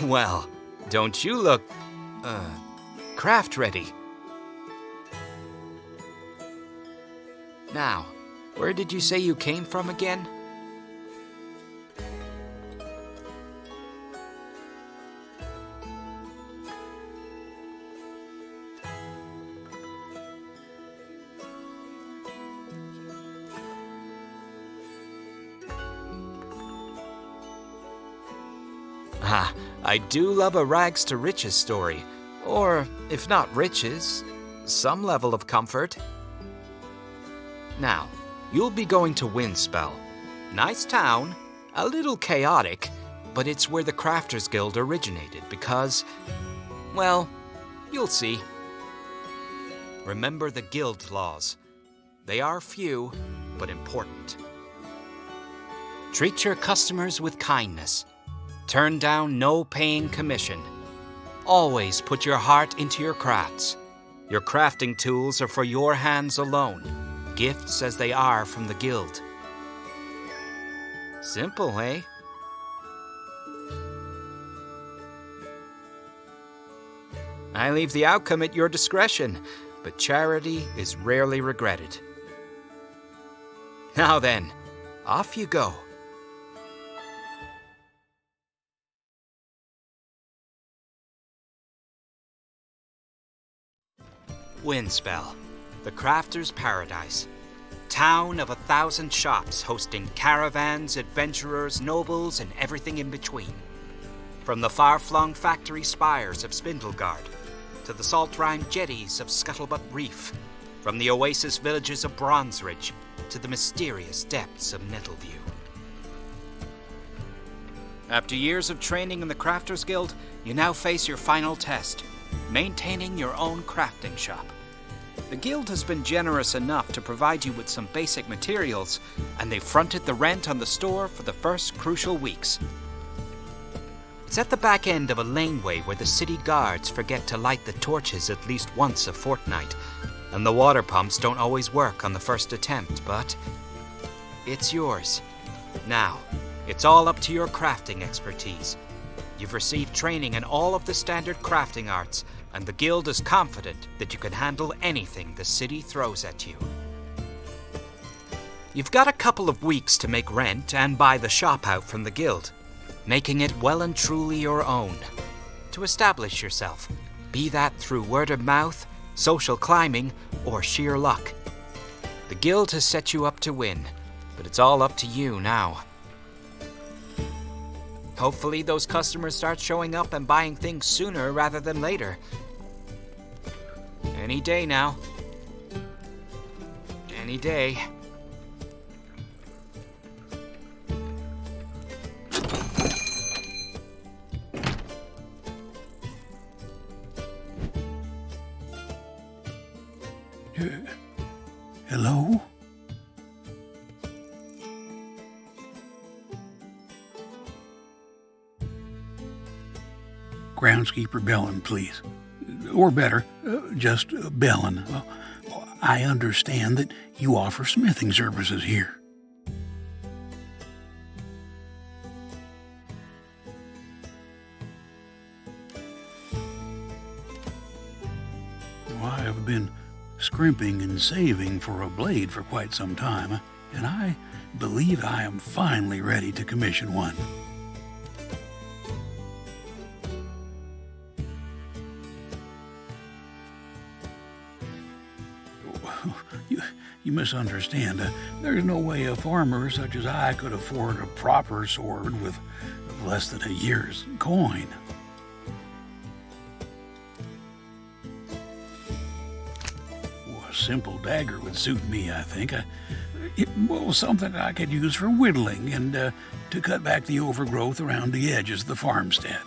Well, don't you look, craft ready? Now, where did you say you came from again? Ah, I do love a rags to riches story. Or, if not riches, some level of comfort. Now, you'll be going to Windspell. Nice town, a little chaotic, but it's where the Crafters Guild originated because, well, you'll see. Remember the guild laws. They are few, but important. Treat your customers with kindness. Turn down no paying commission. Always put your heart into your crafts. Your crafting tools are for your hands alone, gifts as they are from the guild. Simple, eh? I leave the outcome at your discretion, but charity is rarely regretted. Now then, off you go. Windspell, the crafter's paradise. town of 1,000 shops hosting caravans, adventurers, nobles, and everything in between. From the far-flung factory spires of Spindlegard to the salt-rimed jetties of Scuttlebutt Reef, from the oasis villages of Bronze Ridge to the mysterious depths of Nettleview. After years of training in the Crafters Guild, you now face your final test, maintaining your own crafting shop. The Guild has been generous enough to provide you with some basic materials, and they've fronted the rent on the store for the first crucial weeks. It's at the back end of a laneway where the city guards forget to light the torches at least once a fortnight, and the water pumps don't always work on the first attempt, but it's yours. Now, it's all up to your crafting expertise. You've received training in all of the standard crafting arts, and the Guild is confident that you can handle anything the city throws at you. You've got a couple of weeks to make rent and buy the shop out from the Guild, making it well and truly your own. To establish yourself, be that through word of mouth, social climbing, or sheer luck. The Guild has set you up to win, but it's all up to you now. Hopefully those customers start showing up and buying things sooner rather than later. Any day now. Any day. Hello? Groundskeeper Bellin, please. Or better, just Bellin. I understand that you offer smithing services here. I have been scrimping and saving for a blade for quite some time, and I believe I am finally ready to commission one. You misunderstand. There's no way a farmer such as I could afford a proper sword with less than a year's coin. A simple dagger would suit me, I think. Something I could use for whittling and to cut back the overgrowth around the edges of the farmstead.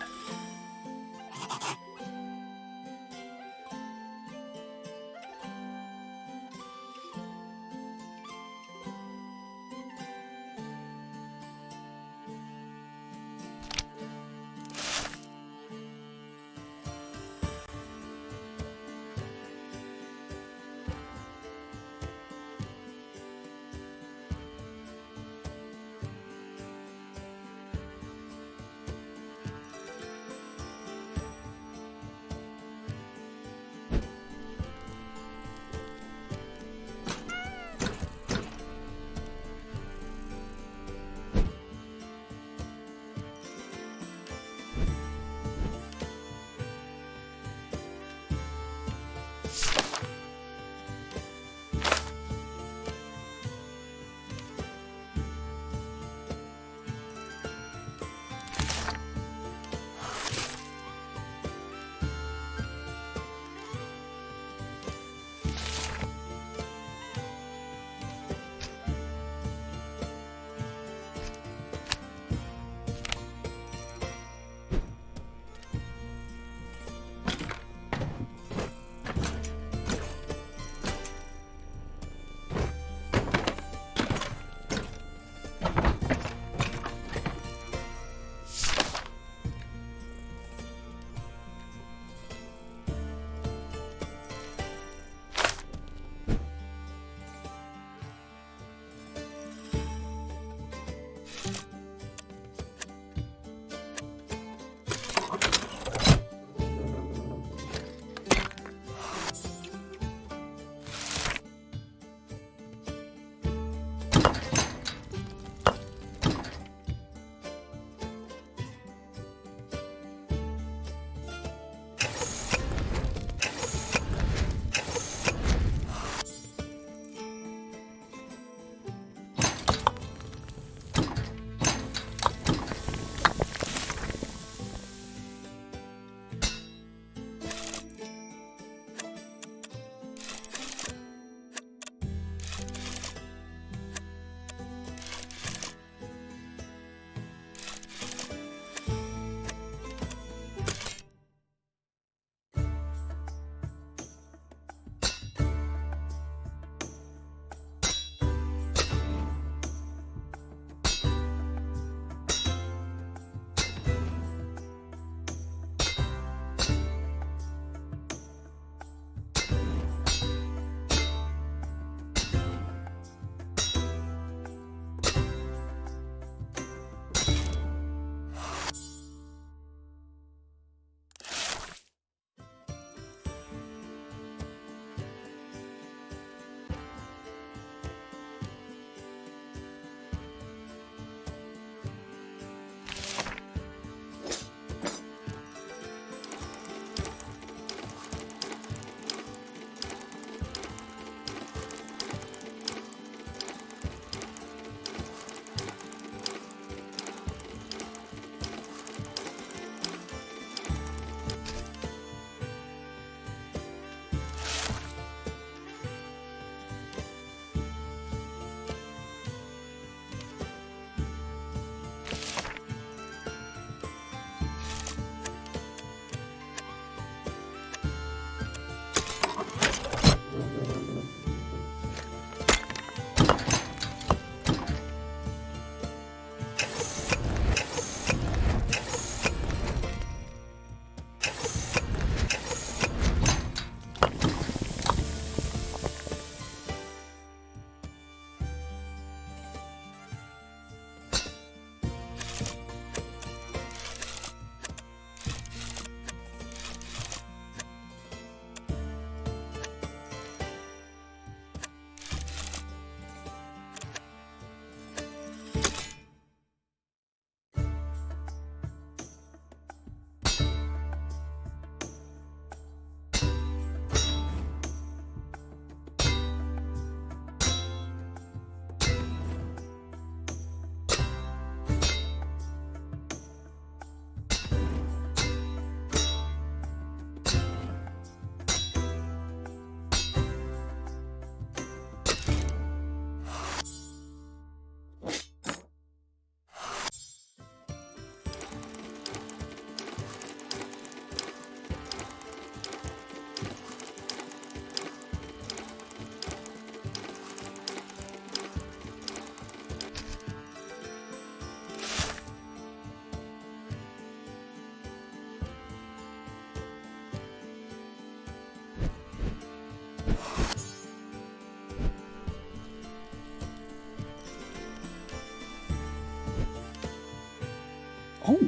Oh,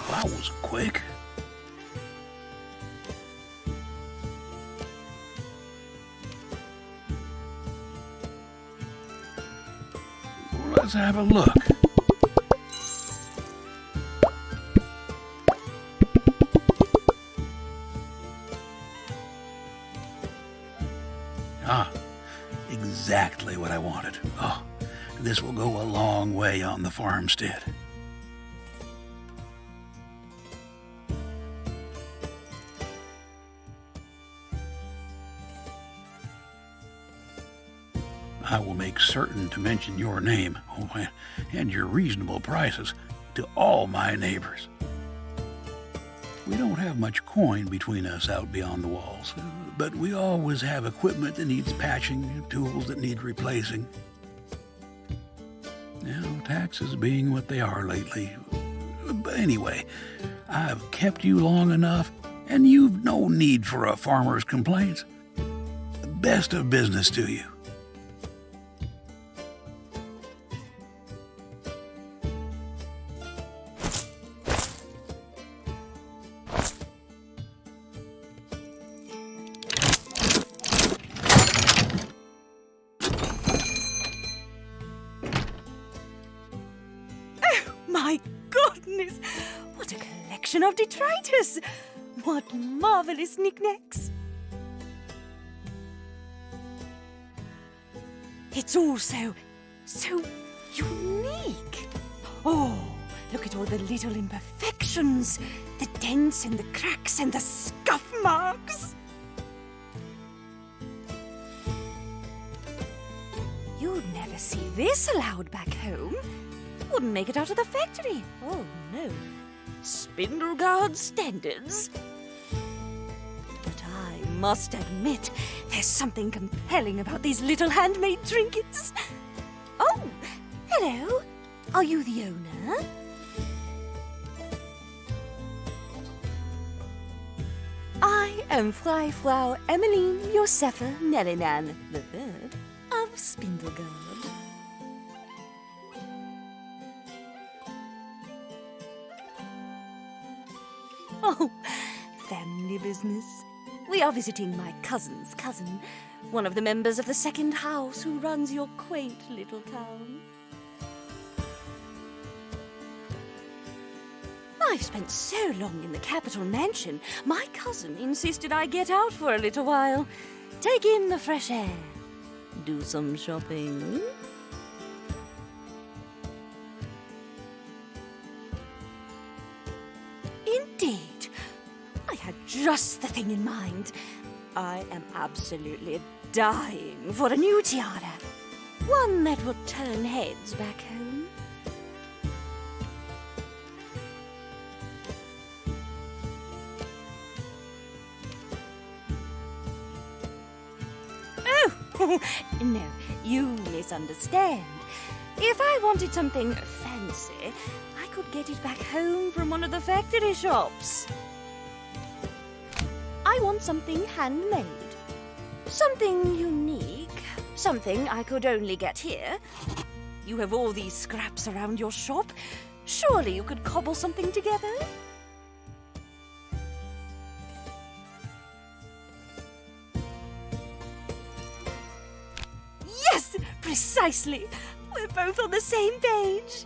that was quick. Let's have a look. Ah, exactly what I wanted. Oh, this will go a long way on the farmstead. I will make certain to mention your name and your reasonable prices to all my neighbors. We don't have much coin between us out beyond the walls, but we always have equipment that needs patching, tools that need replacing. Now, taxes being what they are lately. But anyway, I've kept you long enough, and you've no need for a farmer's complaints. Best of business to you. My goodness! What a collection of detritus! What marvelous knickknacks! It's all so unique. Oh, look at all the little imperfections, the dents and the cracks and the scuff marks. You'd never see this allowed back home. Wouldn't make it out of the factory. Oh, no. Spindleguard standards. But I must admit, there's something compelling about these little handmade trinkets. Oh, hello. Are you the owner? I am Frau Emmeline Josepha Nellyman III of Spindleguard. Oh, family business. We are visiting my cousin's cousin, one of the members of the second house who runs your quaint little town. I've spent so long in the capital mansion, my cousin insisted I get out for a little while, take in the fresh air, do some shopping. Indeed. I had just the thing in mind. I am absolutely dying for a new tiara. One that will turn heads back home. Oh, no, you misunderstand. If I wanted something fancy, I could get it back home from one of the factory shops. I want something handmade, something unique, something I could only get here. You have all these scraps around your shop. Surely you could cobble something together? Yes, precisely. We're both on the same page.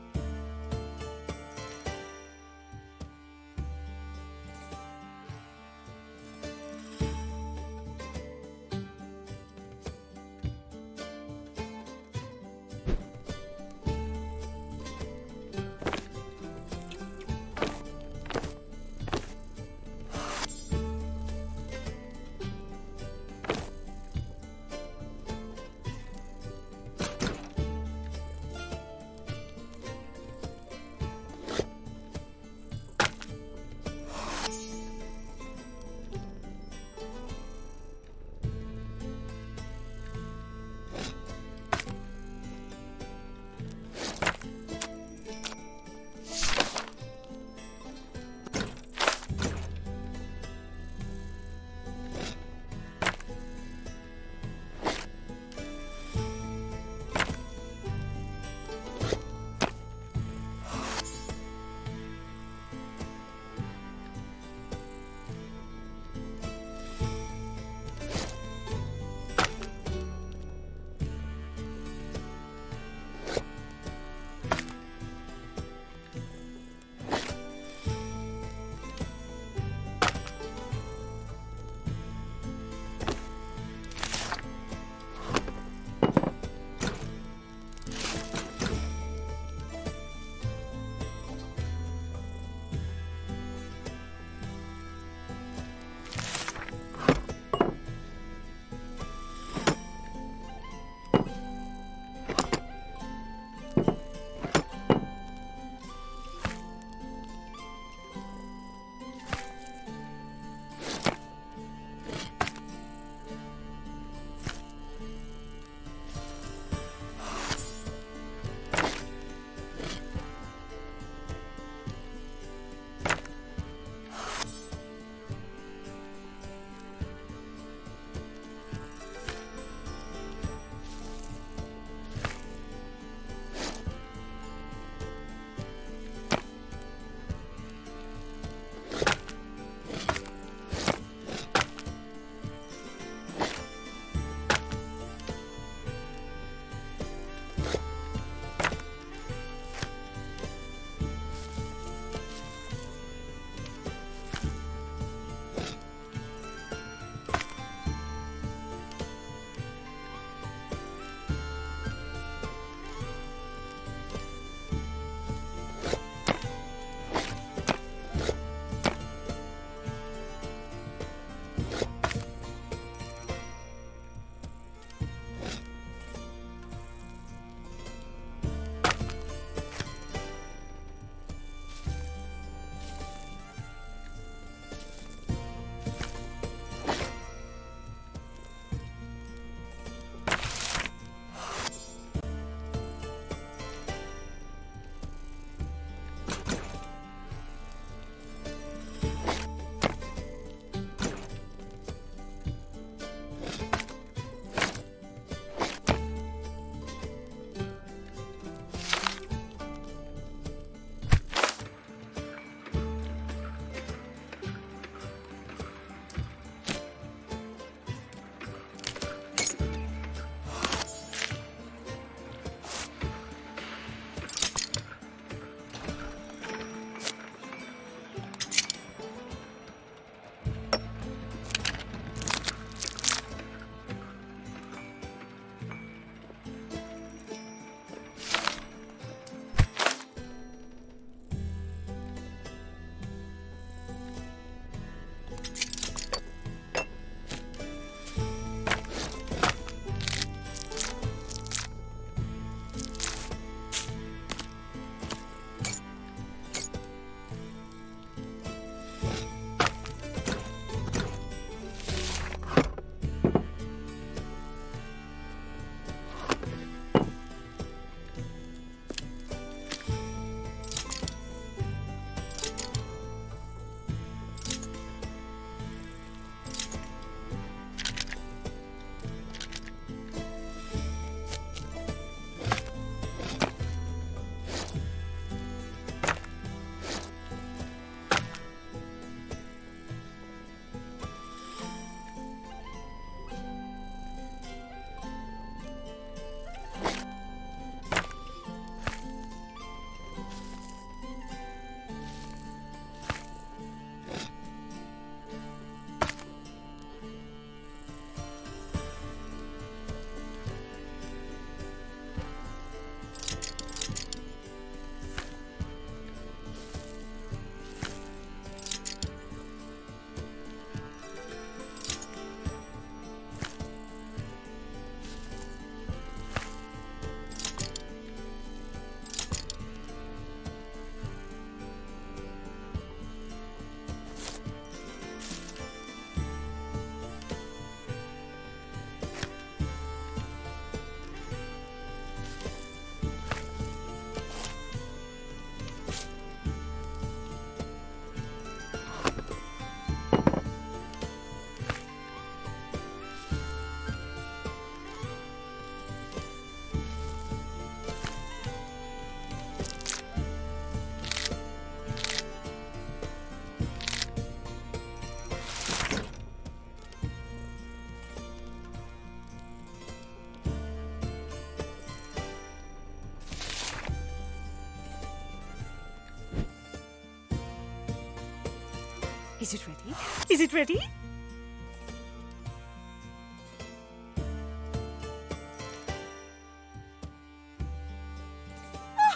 Is it ready? Is it ready?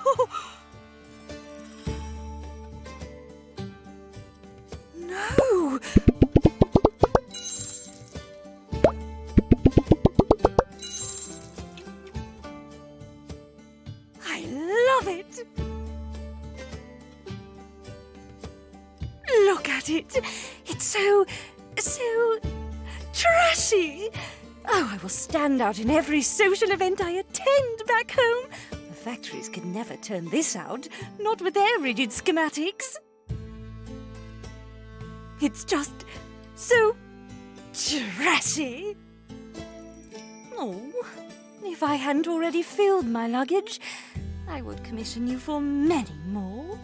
Oh! No! I love it! Look at it! It's so trashy! Oh, I will stand out in every social event I attend back home. The factories could never turn this out, not with their rigid schematics. It's just so trashy. Oh, if I hadn't already filled my luggage, I would commission you for many more.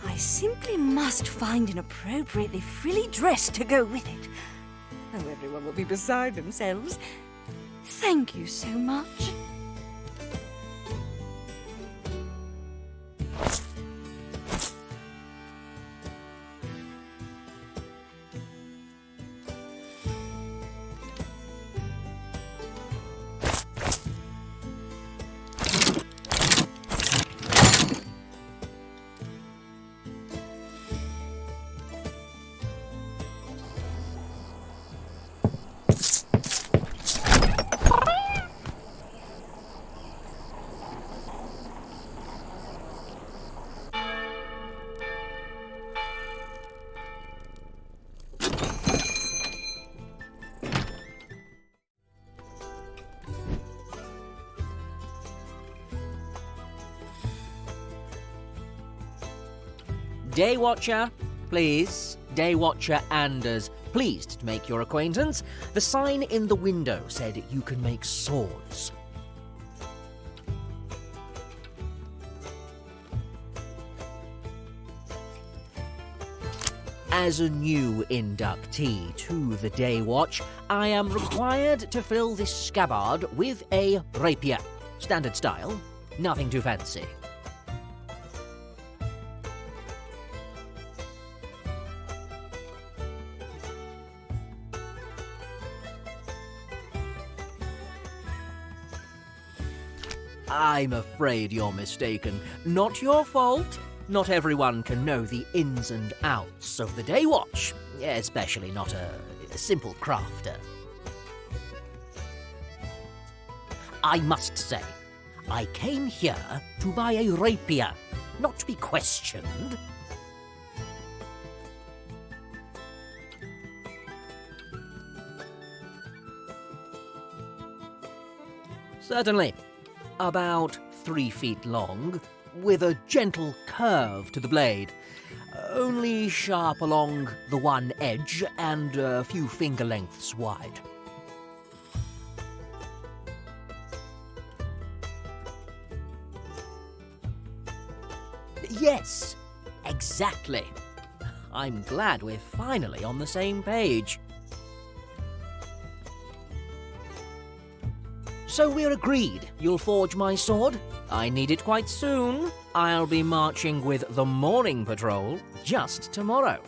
I simply must find an appropriately frilly dress to go with it. Oh, everyone will be beside themselves. Thank you so much. Day Watcher, please. Day Watcher Anders. Pleased to make your acquaintance. The sign in the window said you can make swords. As a new inductee to the Day Watch, I am required to fill this scabbard with a rapier. Standard style, nothing too fancy. I'm afraid you're mistaken. Not your fault. Not everyone can know the ins and outs of the Day Watch, especially not a simple crafter. I must say, I came here to buy a rapier, not to be questioned. Certainly. About 3 feet long, with a gentle curve to the blade, only sharp along the one edge and a few finger lengths wide. Yes, exactly. I'm glad we're finally on the same page. So we're agreed. You'll forge my sword? I need it quite soon. I'll be marching with the morning patrol just tomorrow.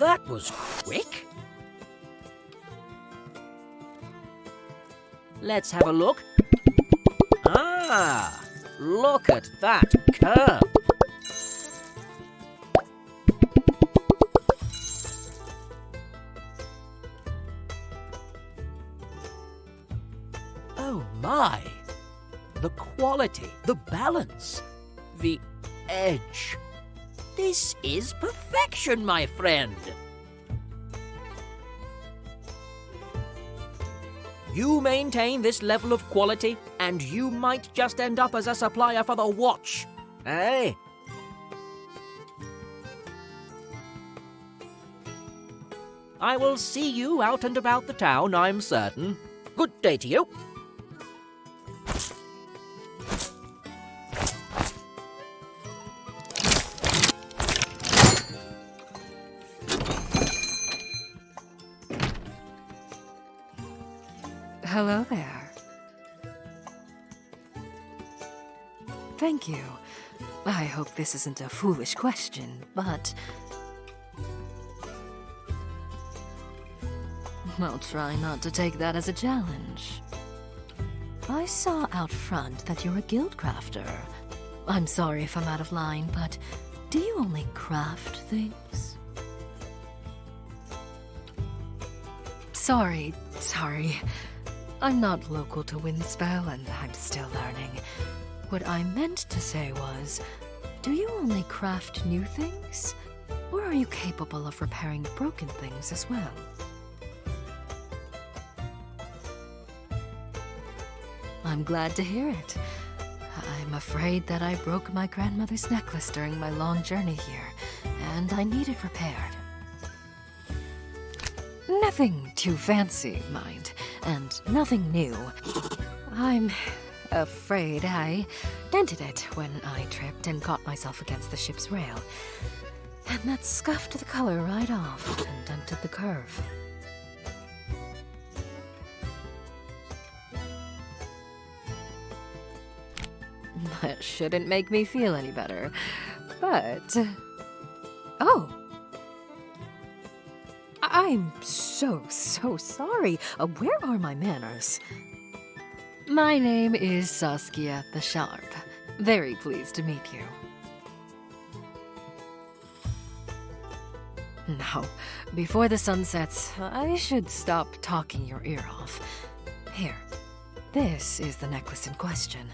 That was quick. Let's have a look. Ah, look at that curve. Oh my! The quality, the balance, the edge. This is perfection, my friend. You maintain this level of quality, and you might just end up as a supplier for the watch. Eh? I will see you out and about the town, I'm certain. Good day to you. Hello there. Thank you. I hope this isn't a foolish question, but I'll try not to take that as a challenge. I saw out front that you're a guild crafter. I'm sorry if I'm out of line, but do you only craft things? Sorry. I'm not local to Windspell, and I'm still learning. What I meant to say was, do you only craft new things? Or are you capable of repairing broken things as well? I'm glad to hear it. I'm afraid that I broke my grandmother's necklace during my long journey here, and I need it repaired. Nothing too fancy, mind, and nothing new. I'm afraid I dented it when I tripped and caught myself against the ship's rail. And that scuffed the color right off and dented the curve. That shouldn't make me feel any better, but... Oh! I'm so sorry. Where are my manners? My name is Saskia the Sharp. Very pleased to meet you. Now, before the sun sets, I should stop talking your ear off. Here, this is the necklace in question.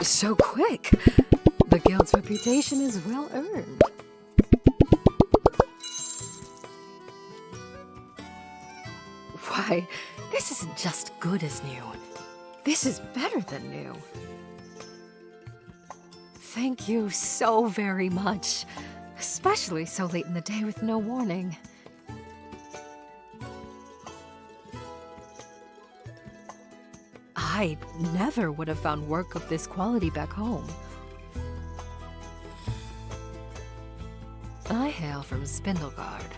So quick. The guild's reputation is well earned. Why, this isn't just good as new. This is better than new. Thank you so very much. Especially so late in the day with no warning. I never would have found work of this quality back home. I hail from Spindlegard.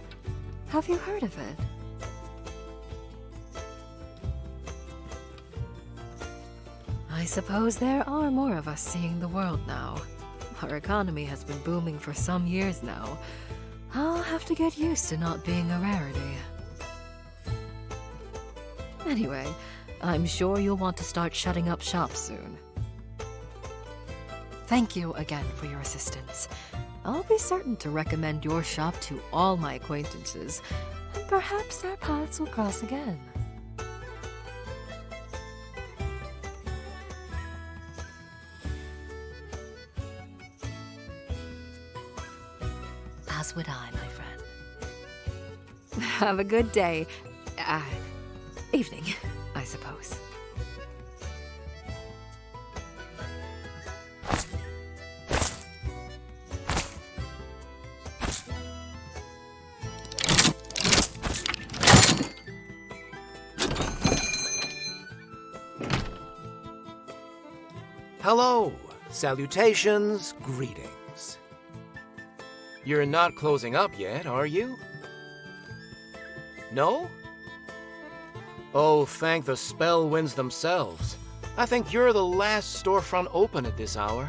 Have you heard of it? I suppose there are more of us seeing the world now. Our economy has been booming for some years now. I'll have to get used to not being a rarity. Anyway, I'm sure you'll want to start shutting up shop soon. Thank you again for your assistance. I'll be certain to recommend your shop to all my acquaintances, and perhaps our paths will cross again. As would I, my friend. Have a good day. Evening, I suppose. Hello, salutations, greetings. You're not closing up yet, are you? No? Oh, thank the spell winds themselves. I think you're the last storefront open at this hour.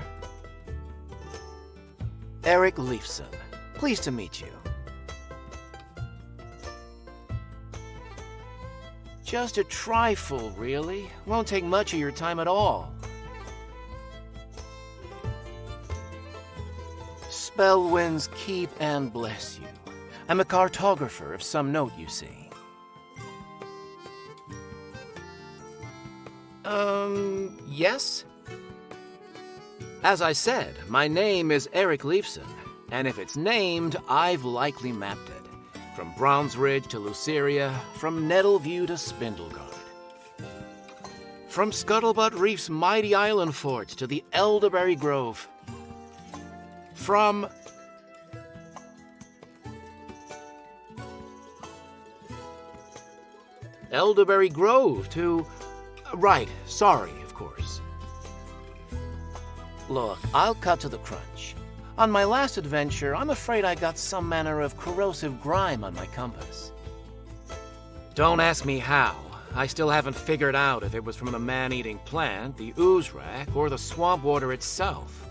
Eric Leifson, pleased to meet you. Just a trifle, really. Won't take much of your time at all. Spell winds keep and bless you. I'm a cartographer of some note, you see. Yes? As I said, my name is Eric Leifson, and if it's named, I've likely mapped it. From Bronze Ridge to Luceria, from Nettleview to Spindlegard. From Scuttlebutt Reef's mighty island forts to the Elderberry Grove. From... Elderberry Grove to... Right, sorry, of course. Look, I'll cut to the crunch. On my last adventure, I'm afraid I got some manner of corrosive grime on my compass. Don't ask me how. I still haven't figured out if it was from the man-eating plant, the ooze rack, or the swamp water itself.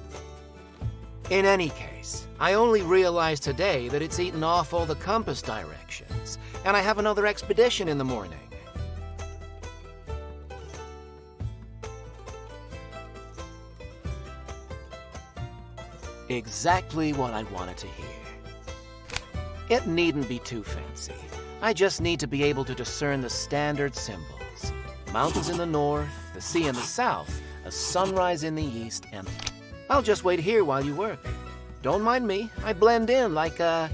In any case, I only realized today that it's eaten off all the compass directions, and I have another expedition in the morning. Exactly what I wanted to hear. It needn't be too fancy. I just need to be able to discern the standard symbols. Mountains in the north, the sea in the south, a sunrise in the east, and... I'll just wait here while you work. Don't mind me. I blend in like a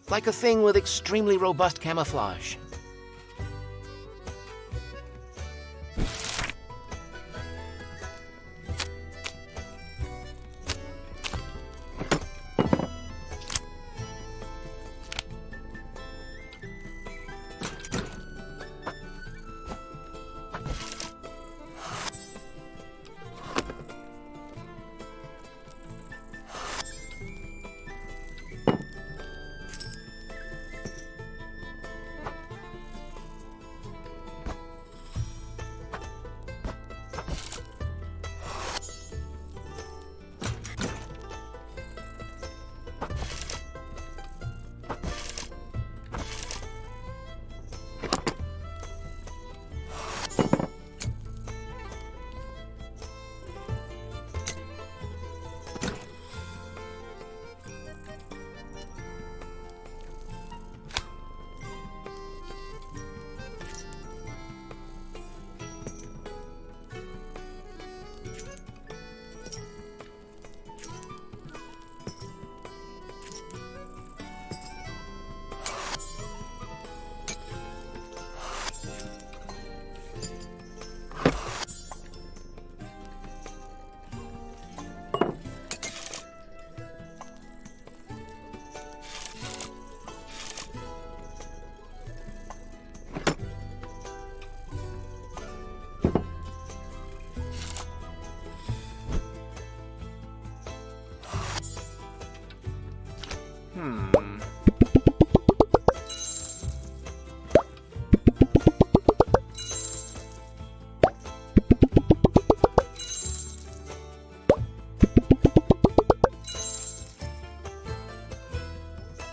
thing with extremely robust camouflage.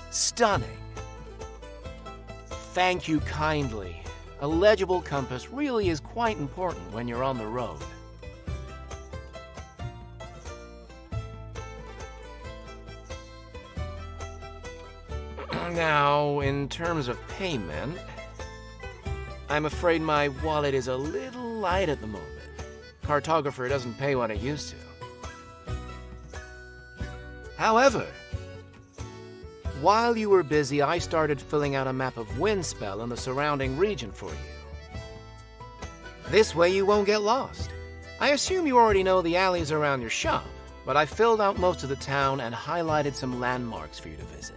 Stunning. Thank you kindly. A legible compass really is quite important when you're on the road. Now, in terms of payment, I'm afraid my wallet is a little light at the moment. Cartographer doesn't pay what it used to. However, while you were busy, I started filling out a map of Windspell and the surrounding region for you. This way you won't get lost. I assume you already know the alleys around your shop, but I filled out most of the town and highlighted some landmarks for you to visit.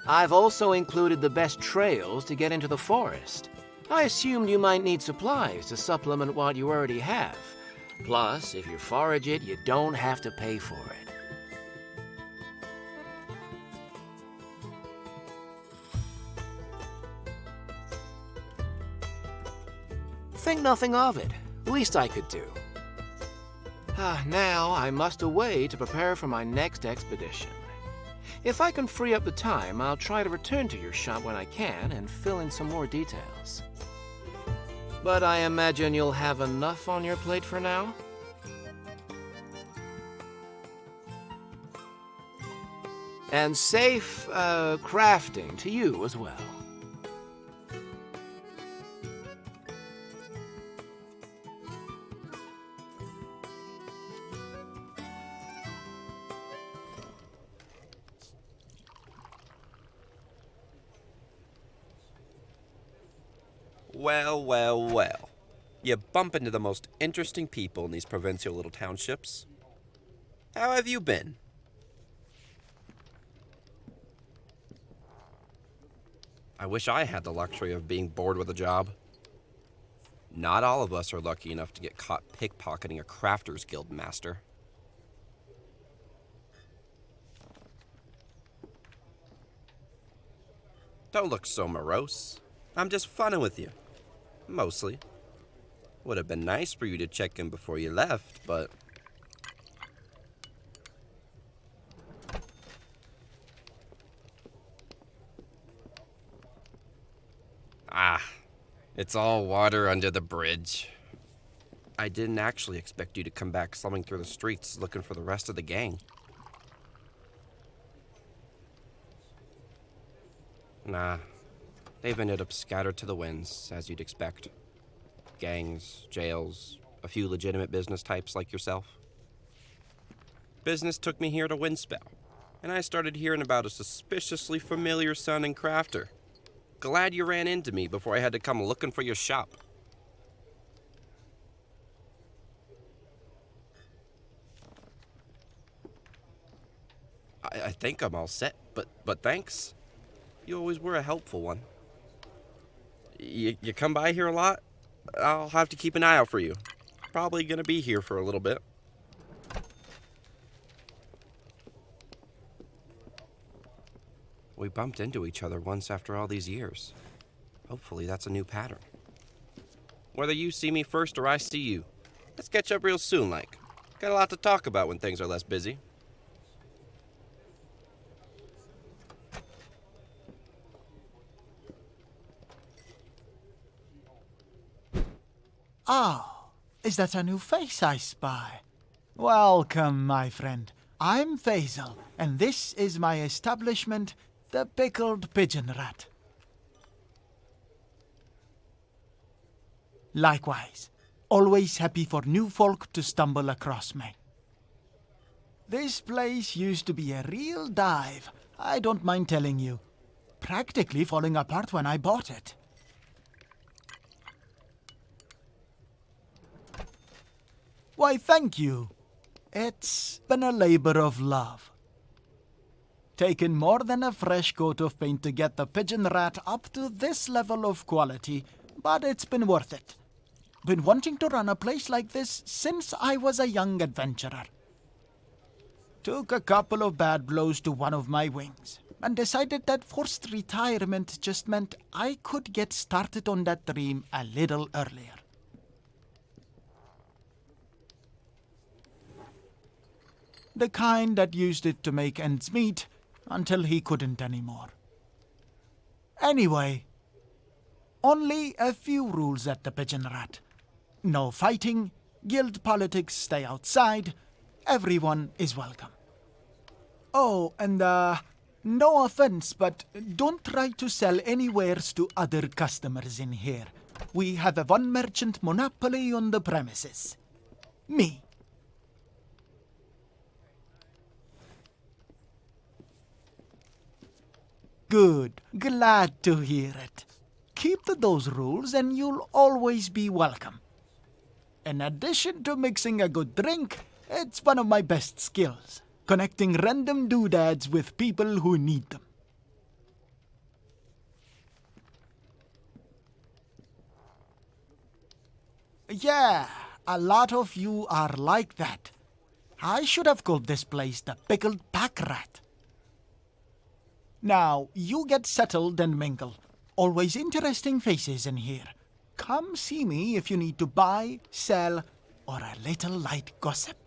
I've also included the best trails to get into the forest. I assumed you might need supplies to supplement what you already have. Plus, if you forage it, you don't have to pay for it. Think nothing of it. Least I could do. Now I must away to prepare for my next expedition. If I can free up the time, I'll try to return to your shop when I can and fill in some more details. But I imagine you'll have enough on your plate for now? And safe crafting to you as well. Well, well, well. You bump into the most interesting people in these provincial little townships. How have you been? I wish I had the luxury of being bored with a job. Not all of us are lucky enough to get caught pickpocketing a Crafters Guild master. Don't look so morose. I'm just funning with you. Mostly. Would have been nice for you to check in before you left, but... It's all water under the bridge. I didn't actually expect you to come back slumming through the streets looking for the rest of the gang. Nah. They've ended up scattered to the winds, as you'd expect. Gangs, jails, a few legitimate business types like yourself. Business took me here to Windspell, and I started hearing about a suspiciously familiar-sounding crafter. Glad you ran into me before I had to come looking for your shop. I think I'm all set, but thanks. You always were a helpful one. You come by here a lot? I'll have to keep an eye out for you. Probably gonna be here for a little bit. We bumped into each other once after all these years. Hopefully that's a new pattern. Whether you see me first or I see you, let's catch up real soon, like. Got a lot to talk about when things are less busy. Ah, is that a new face I spy? Welcome, my friend. I'm Faisal, and this is my establishment, the Pickled Pigeon Rat. Likewise, always happy for new folk to stumble across me. This place used to be a real dive, I don't mind telling you. Practically falling apart when I bought it. Why, thank you. It's been a labor of love. Taken more than a fresh coat of paint to get the Pigeon Rat up to this level of quality, but it's been worth it. Been wanting to run a place like this since I was a young adventurer. took a couple of bad blows to one of my wings, and decided that forced retirement just meant I could get started on that dream a little earlier. The kind that used it to make ends meet until he couldn't anymore. Anyway, only a few rules at the Pigeon Rat. No fighting, guild politics stay outside, everyone is welcome. Oh, and no offense, but don't try to sell any wares to other customers in here. We have a one-merchant monopoly on the premises. Me. Good. Glad to hear it. Keep to those rules and you'll always be welcome. In addition to mixing a good drink, it's one of my best skills. Connecting random doodads with people who need them. Yeah, a lot of you are like that. I should have called this place the Pickled Pack Rat. Now, you get settled and mingle. Always interesting faces in here. Come see me if you need to buy, sell, or a little light gossip.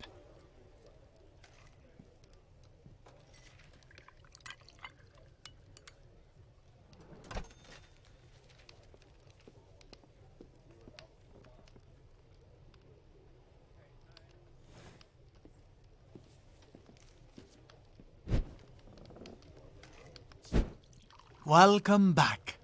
Welcome back.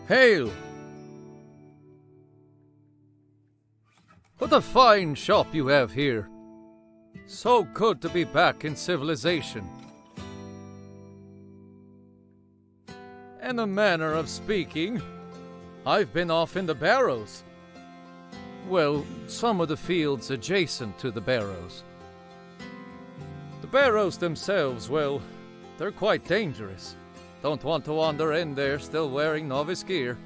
Hail! What a fine shop you have here. So good to be back in civilization. In a manner of speaking, I've been off in the barrows. Well, some of the fields adjacent to the barrows. The barrows themselves, well, they're quite dangerous. Don't want to wander in there still wearing novice gear.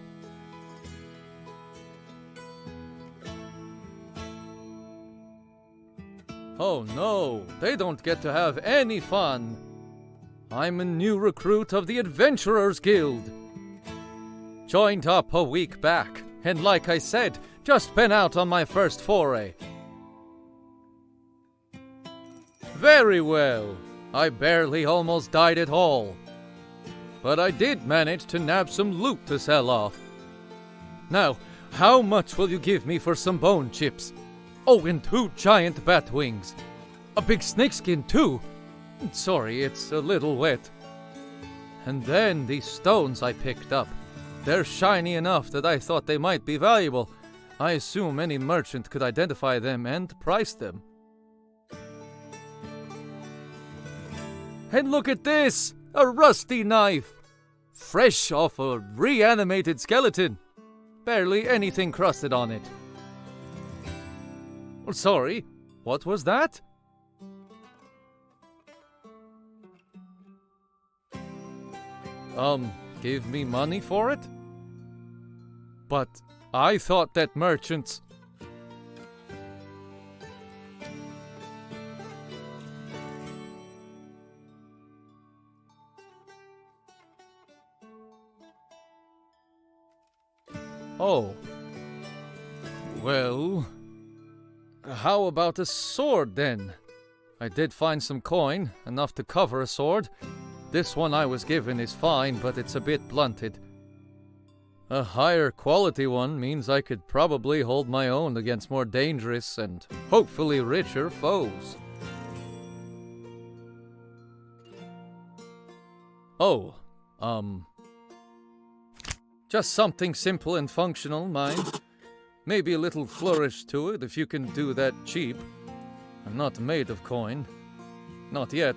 Oh no, they don't get to have any fun. I'm a new recruit of the Adventurers Guild. Joined up a week back, and like I said, just been out on my first foray. Very well, I barely almost died at all. But I did manage to nab some loot to sell off. Now, how much will you give me for some bone chips? Oh, and 2 giant bat wings. A big snakeskin too. Sorry, it's a little wet. And then these stones I picked up. They're shiny enough that I thought they might be valuable. I assume any merchant could identify them and price them. And look at this! A rusty knife! Fresh off a reanimated skeleton. Barely anything crusted on it. Oh, sorry, what was that? Give me money for it? But I thought that merchants... Oh. Well... How about a sword, then? I did find some coin, enough to cover a sword. This one I was given is fine, but it's a bit blunted. A higher quality one means I could probably hold my own against more dangerous and hopefully richer foes. Oh, just something simple and functional, mind. Maybe a little flourish to it if you can do that cheap. I'm not made of coin. Not yet.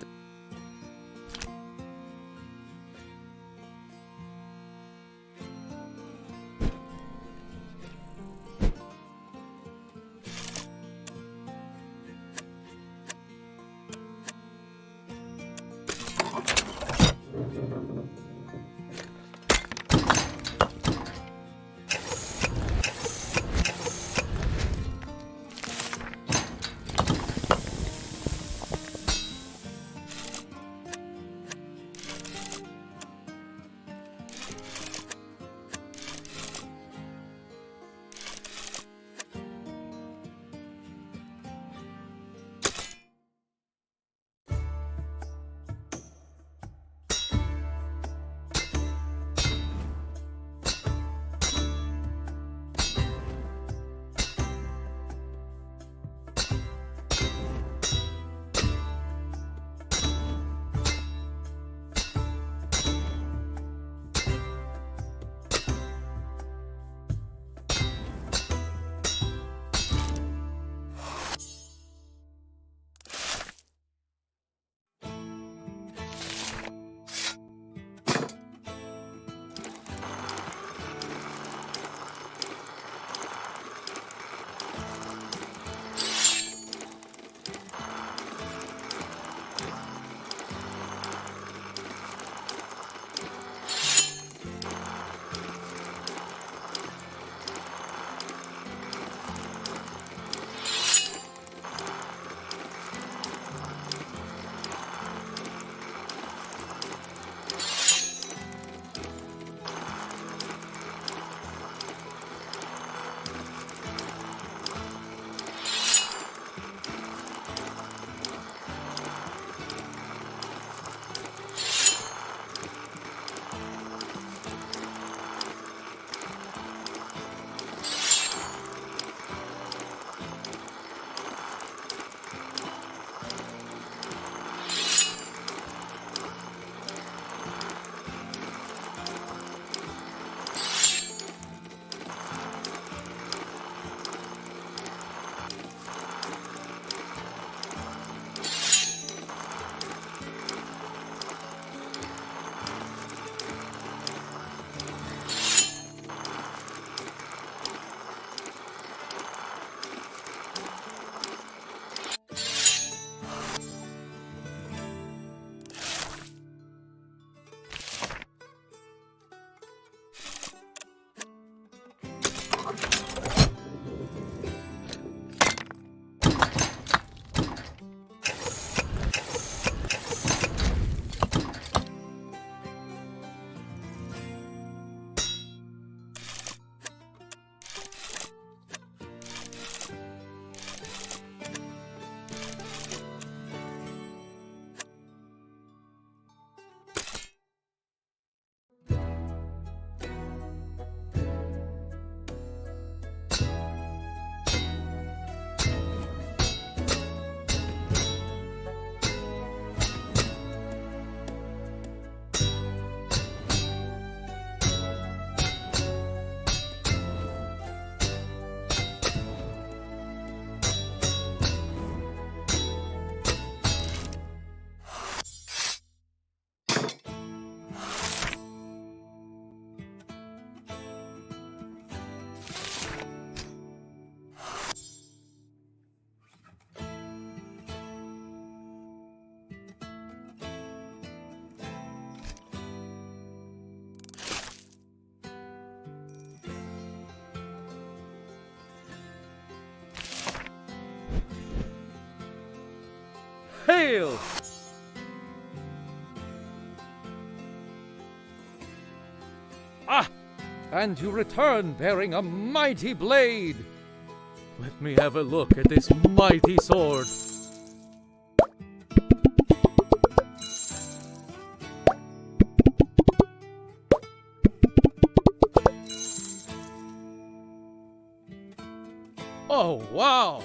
hail! Ah! And you return bearing a mighty blade! Let me have a look at this mighty sword. Oh, wow!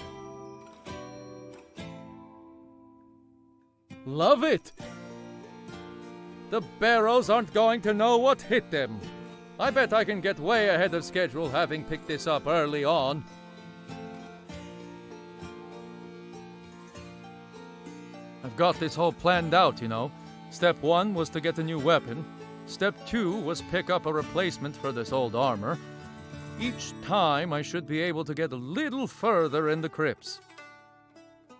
Love it! The barrows aren't going to know what hit them. I bet I can get way ahead of schedule having picked this up early on. I've got this whole planned out, you know. Step 1 was to get a new weapon. Step 2 was pick up a replacement for this old armor. Each time I should be able to get a little further in the crypts.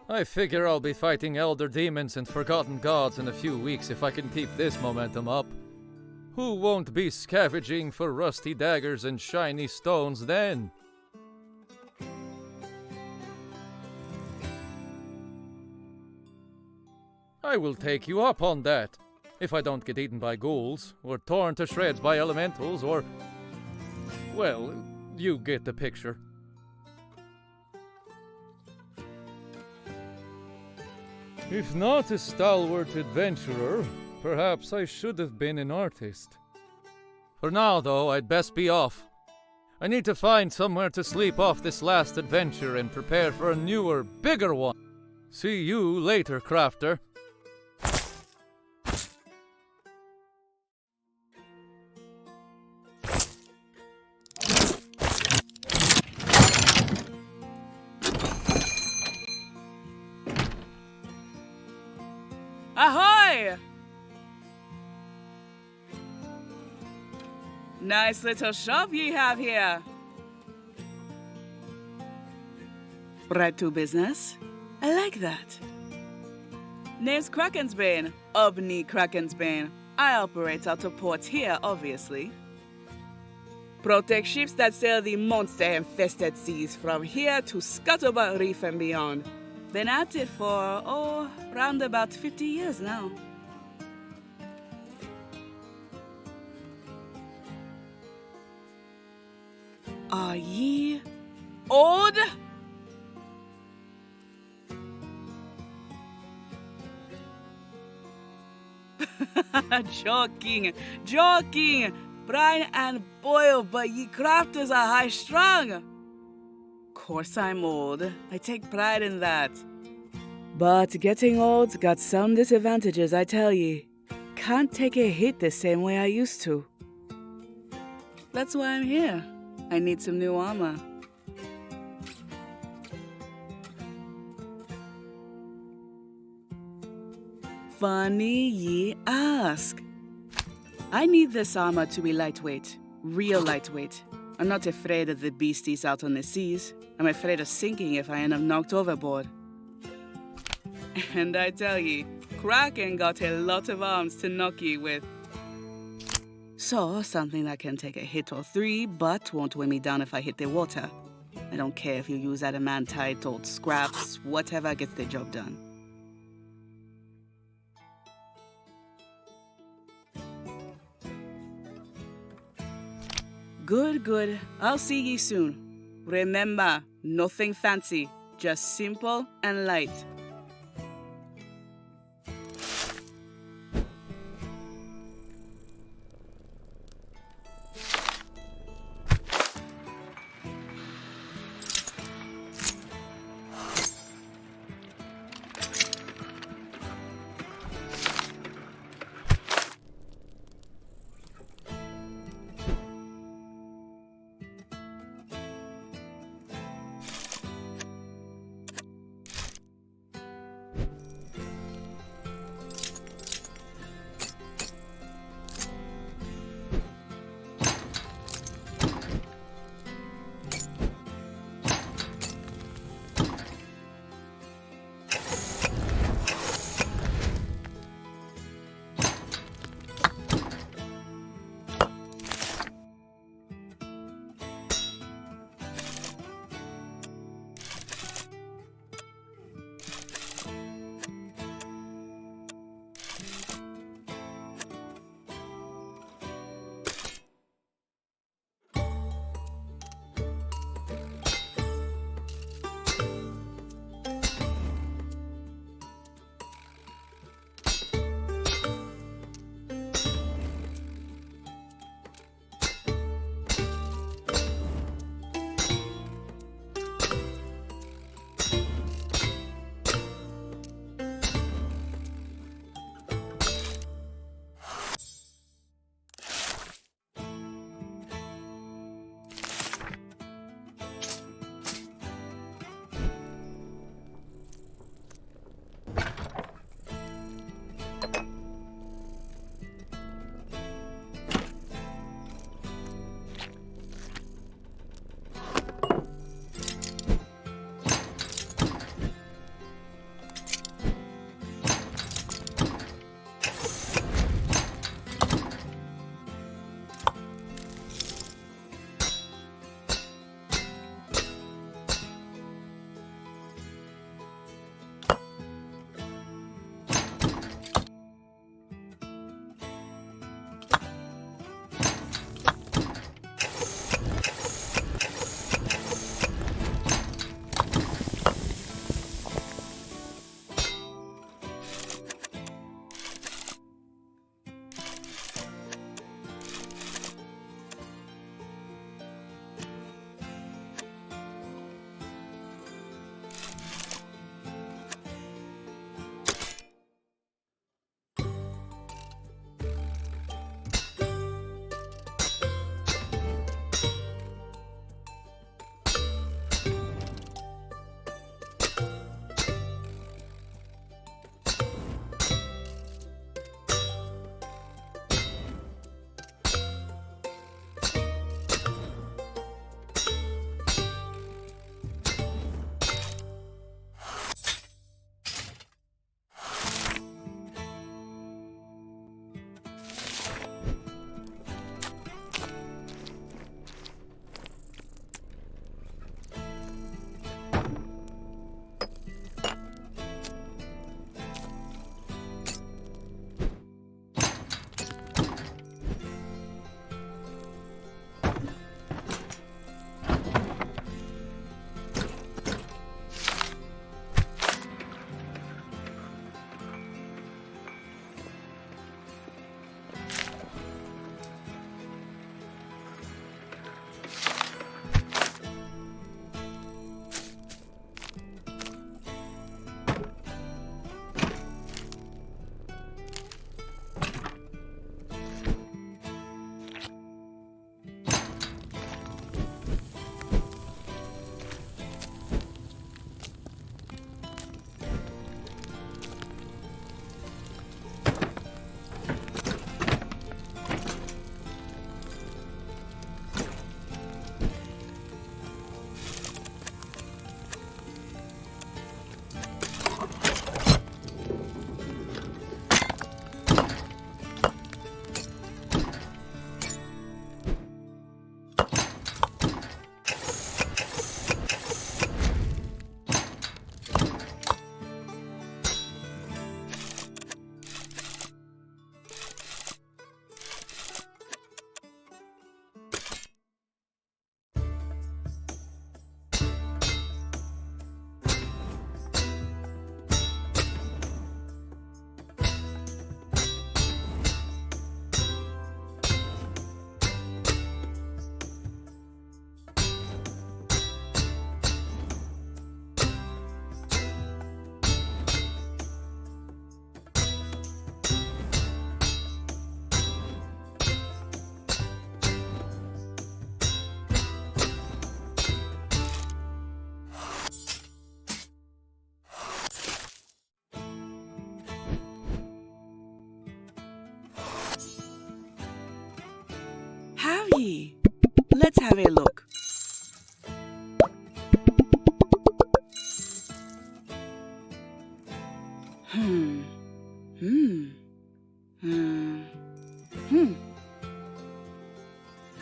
I figure I'll be fighting elder demons and forgotten gods in a few weeks if I can keep this momentum up. Who won't be scavenging for rusty daggers and shiny stones then? I will take you up on that, if I don't get eaten by ghouls, or torn to shreds by elementals, or... well, you get the picture. If not a stalwart adventurer, perhaps I should have been an artist. For now, though, I'd best be off. I need to find somewhere to sleep off this last adventure and prepare for a newer, bigger one. See you later, crafter. Ahoy! Nice little shop ye have here. Right to business? I like that. Name's Krakensbane, Obni Krakensbane. I operate out of port here, obviously. Protect ships that sail the monster-infested seas from here to Scuttlebutt Reef and beyond. Been at it for, round about 50 years now. Are ye old? Joking. Brine and boil, but ye crafters are high strung. Course I'm old. I take pride in that. But getting old's got some disadvantages, I tell ye. Can't take a hit the same way I used to. That's why I'm here. I need some new armor. Funny ye ask. I need this armor to be lightweight. Real lightweight. I'm not afraid of the beasties out on the seas. I'm afraid of sinking if I end up knocked overboard. And I tell ye, Kraken got a lot of arms to knock ye with. So, something that can take a hit or 3, but won't weigh me down if I hit the water. I don't care if you use adamantite, old scraps, whatever gets the job done. Good. I'll see ye soon. Remember, nothing fancy, just simple and light. ye. Let's have a look.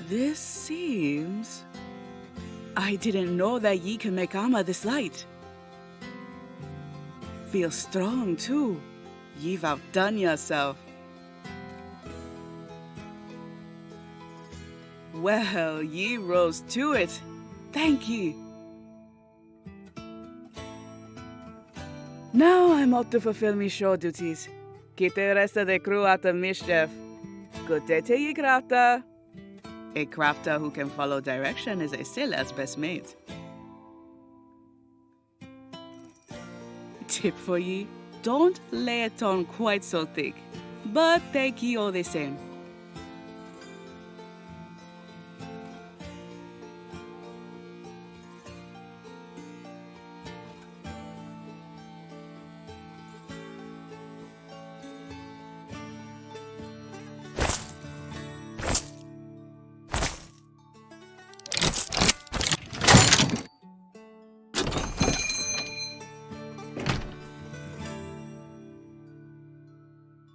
This seems... I didn't know that ye can make armor this light. Feel strong, too. Ye've outdone yourself. Well, ye rose to it. Thank ye. Now I'm out to fulfill me show duties. Keep the rest of the crew out of mischief. Good day to ye, crafter. A crafter who can follow direction is a sailor's best mate. Tip for ye, don't lay it on quite so thick, but thank ye all the same.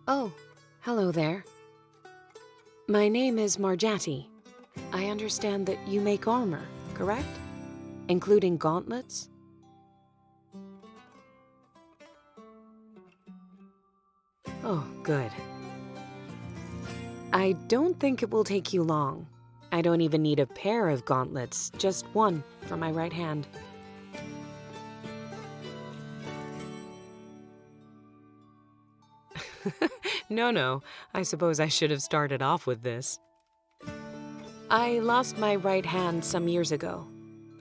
Oh, hello there. My name is Marjati. I understand that you make armor, correct? Including gauntlets? Oh, good. I don't think it will take you long. I don't even need a pair of gauntlets, just one for my right hand. No, I suppose I should have started off with this. I lost my right hand some years ago.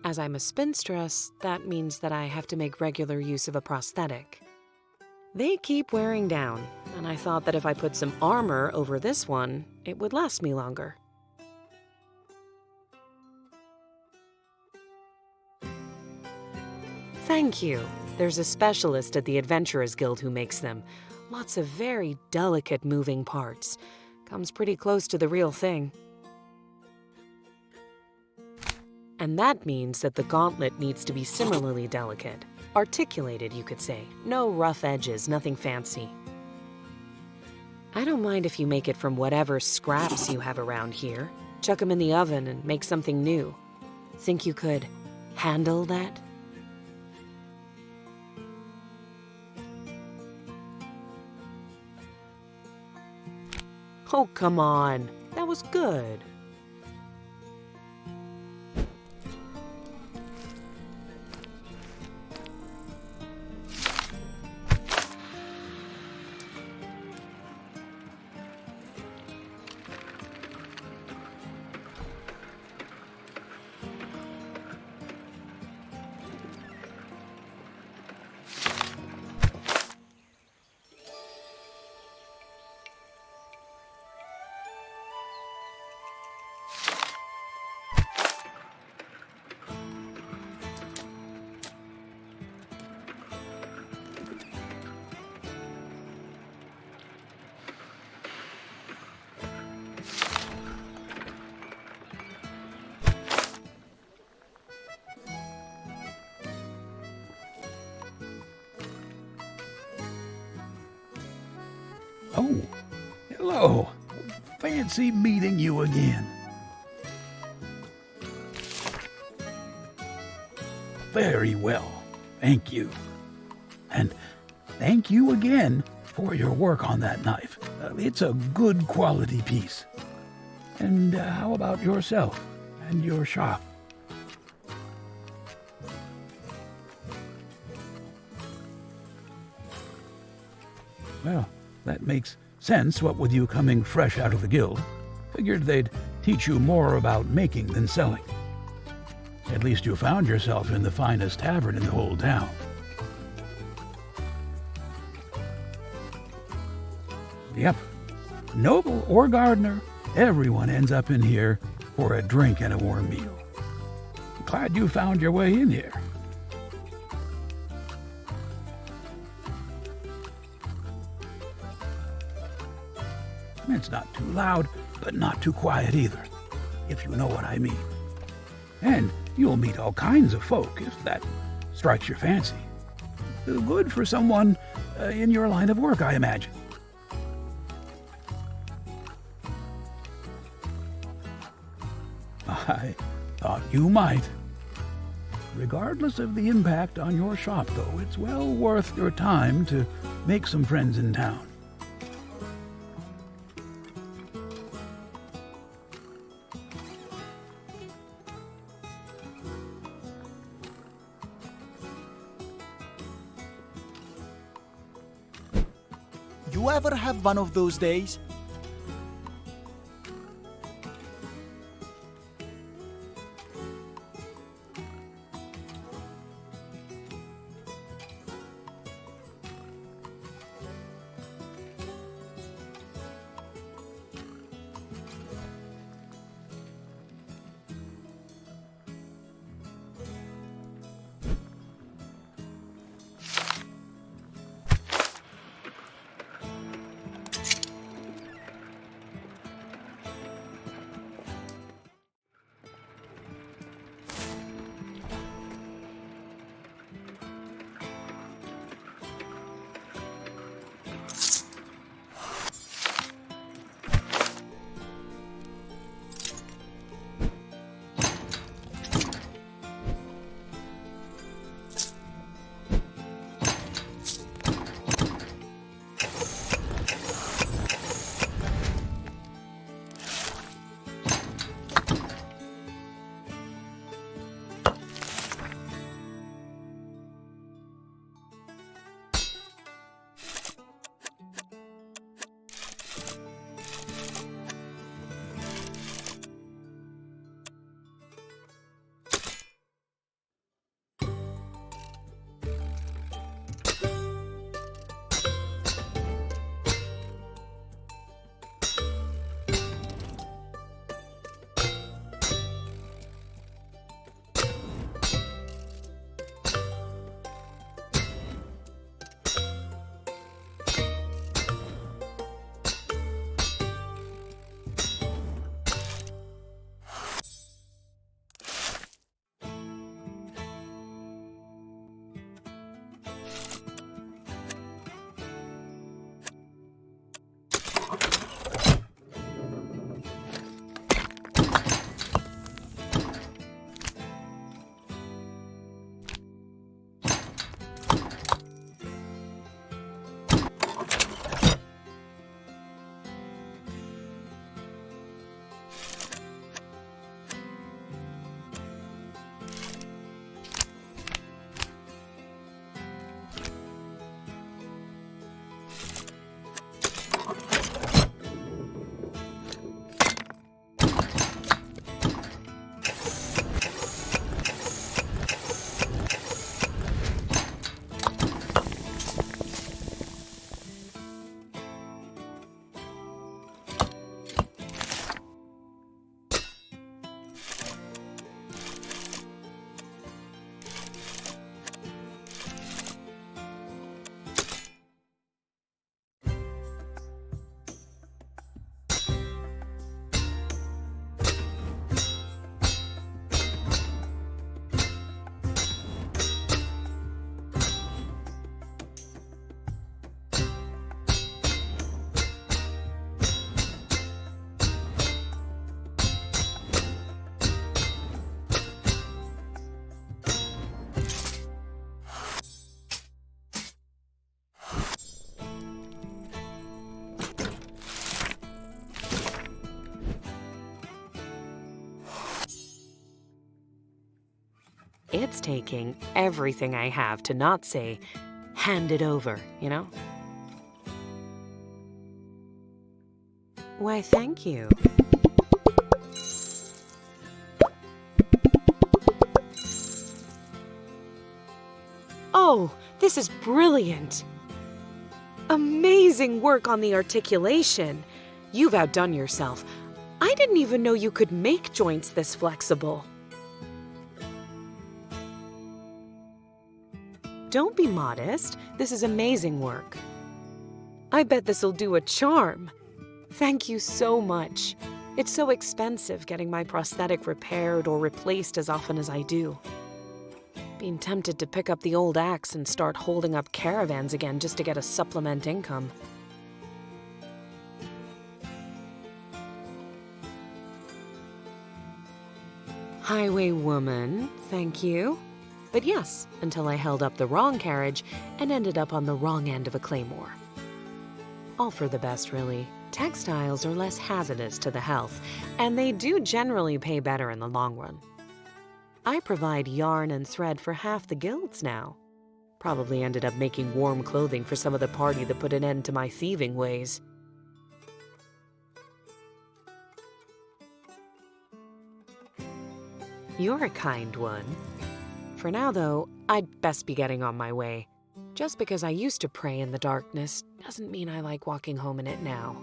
As I'm a spinstress, that means that I have to make regular use of a prosthetic. They keep wearing down, and I thought that if I put some armor over this one, it would last me longer. Thank you. There's a specialist at the Adventurers Guild who makes them. Lots of very delicate moving parts. Comes pretty close to the real thing. And that means that the gauntlet needs to be similarly delicate. Articulated, you could say. No rough edges, nothing fancy. I don't mind if you make it from whatever scraps you have around here. Chuck them in the oven and make something new. Think you could handle that? Oh, come on. That was good. Oh, hello. Fancy meeting you again. Very well, thank you. And thank you again for your work on that knife. It's a good quality piece. And how about yourself and your shop? Well, that makes sense, what with you coming fresh out of the guild. Figured they'd teach you more about making than selling. At least you found yourself in the finest tavern in the whole town. Yep. Noble or gardener, everyone ends up in here for a drink and a warm meal. Glad you found your way in here. It's not too loud, but not too quiet either. if you know what I mean. And you'll meet all kinds of folk if that strikes your fancy. Good for someone in your line of work, I imagine. I thought you might. Regardless of the impact on your shop, though, it's well worth your time to make some friends in town. You ever have one of those days? It's taking everything I have to not say, hand it over, you know? Why, thank you. Oh, this is brilliant. Amazing work on the articulation. You've outdone yourself. I didn't even know you could make joints this flexible. Don't be modest. This is amazing work. I bet this'll do a charm. Thank you so much. It's so expensive getting my prosthetic repaired or replaced as often as I do. Being tempted to pick up the old axe and start holding up caravans again just to get a supplement income. Highwaywoman, thank you. But yes, until I held up the wrong carriage and ended up on the wrong end of a claymore. All for the best, really. Textiles are less hazardous to the health, and they do generally pay better in the long run. I provide yarn and thread for half the guilds now. Probably ended up making warm clothing for some of the party that put an end to my thieving ways. You're a kind one. For now, though, I'd best be getting on my way. Just because I used to pray in the darkness doesn't mean I like walking home in it now.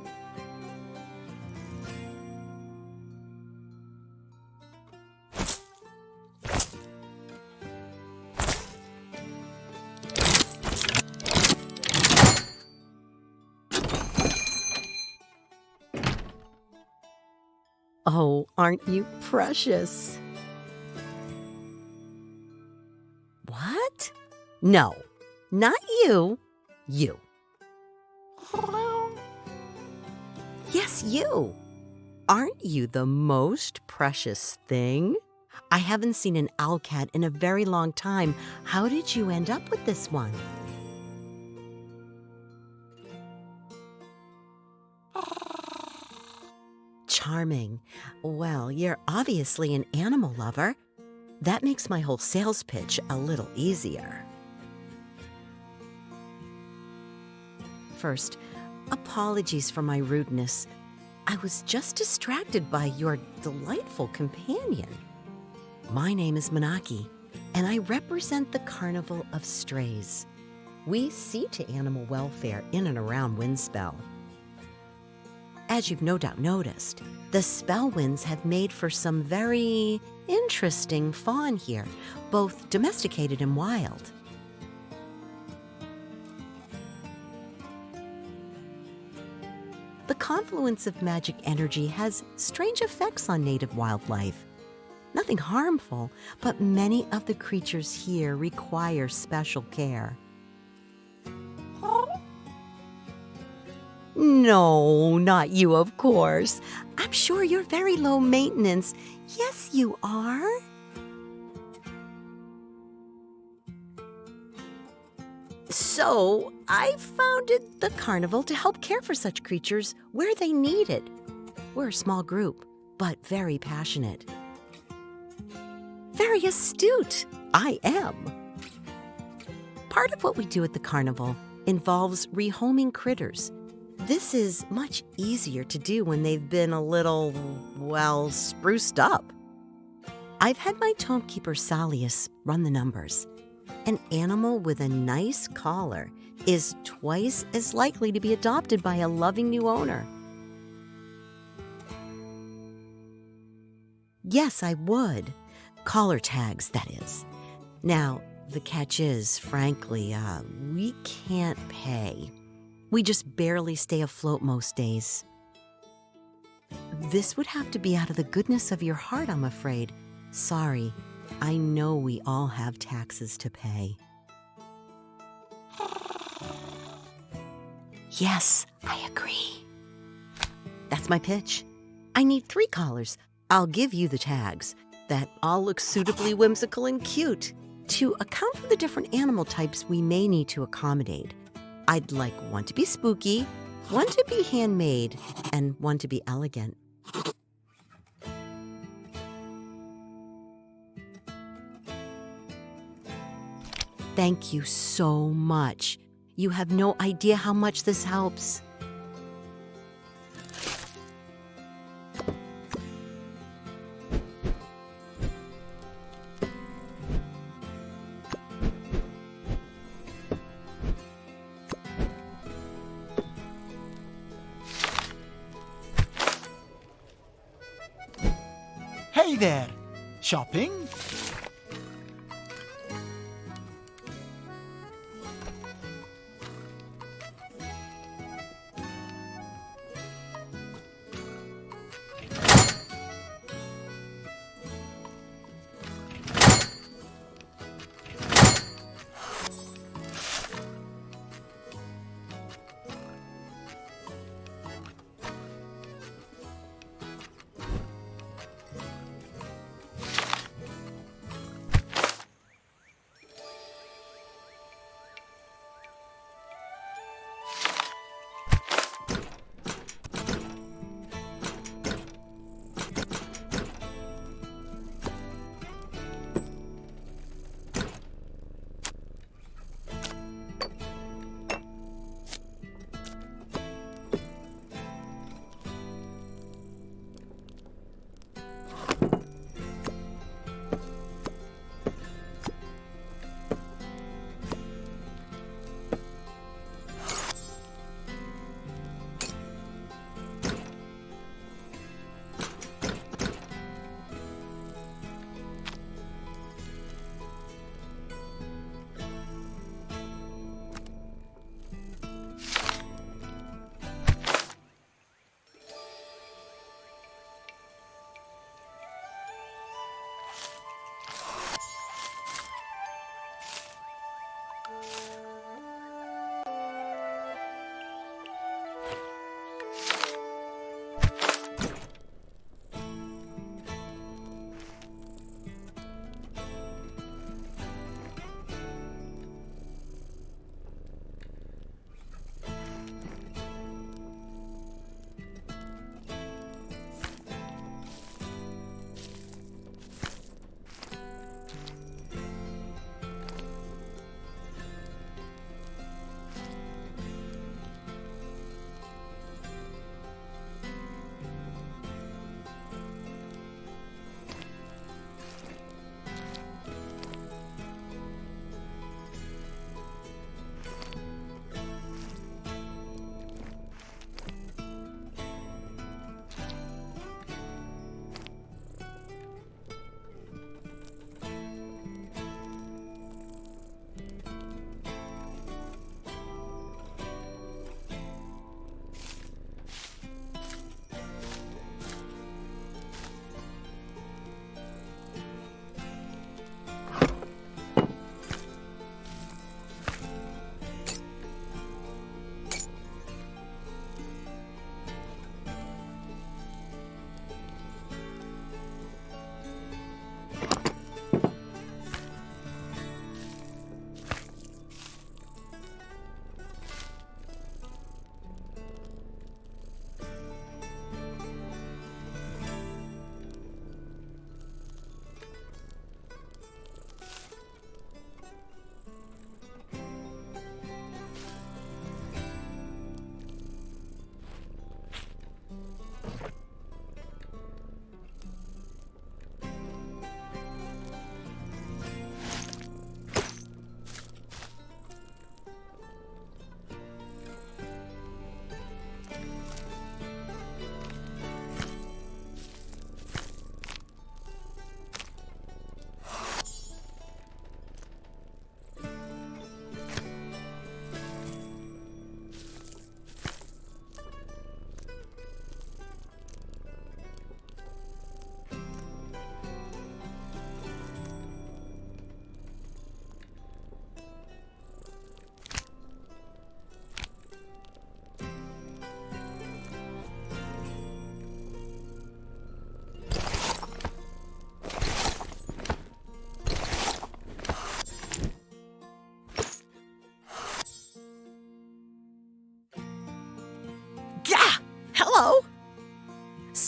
Oh, aren't you precious? What? No, not you. You. Yes, you. Aren't you the most precious thing? I haven't seen an owl cat in a very long time. How did you end up with this one? Charming. Well, you're obviously an animal lover. That makes my whole sales pitch a little easier. First, apologies for my rudeness. I was just distracted by your delightful companion. My name is Manaki, and I represent the Carnival of Strays. We see to animal welfare in and around Windspell. As you've no doubt noticed, the spell winds have made for some very interesting fawn here, both domesticated and wild. The confluence of magic energy has strange effects on native wildlife. Nothing harmful, but many of the creatures here require special care. No, not you, of course. I'm sure you're very low maintenance. Yes, you are. So, I founded the carnival to help care for such creatures where they need it. We're a small group, but very passionate. Very astute, I am. Part of what we do at the carnival involves rehoming critters. This is much easier to do when they've been a little, well, spruced up. I've had my tomekeeper Salius run the numbers. An animal with a nice collar is twice as likely to be adopted by a loving new owner. Yes, I would. Collar tags, that is. Now, the catch is, frankly, we can't pay. We just barely stay afloat most days. This would have to be out of the goodness of your heart, I'm afraid. Sorry, I know we all have taxes to pay. Yes, I agree. That's my pitch. I need 3 collars. I'll give you the tags. That all looks suitably whimsical and cute. To account for the different animal types we may need to accommodate, I'd like one to be spooky, one to be handmade, and one to be elegant. Thank you so much. You have no idea how much this helps. Hey there! Shopping?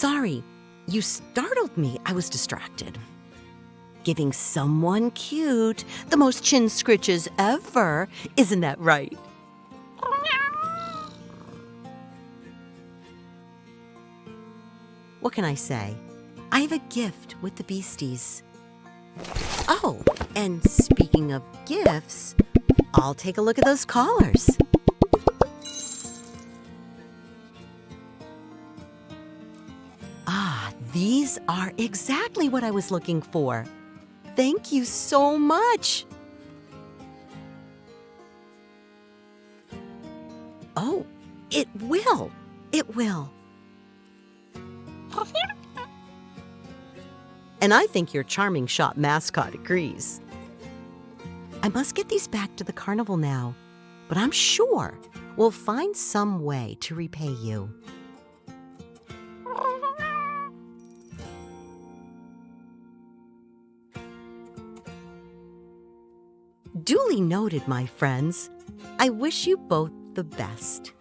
Sorry, you startled me. I was distracted. Giving someone cute the most chin scritches ever. Isn't that right? What can I say? I have a gift with the beasties. Oh, and speaking of gifts, I'll take a look at those collars. Ah, these are exactly what I was looking for. Thank you so much. Oh, it will. It will. And I think your charming shop mascot agrees. I must get these back to the carnival now, but I'm sure we'll find some way to repay you. Duly noted, my friends. I wish you both the best.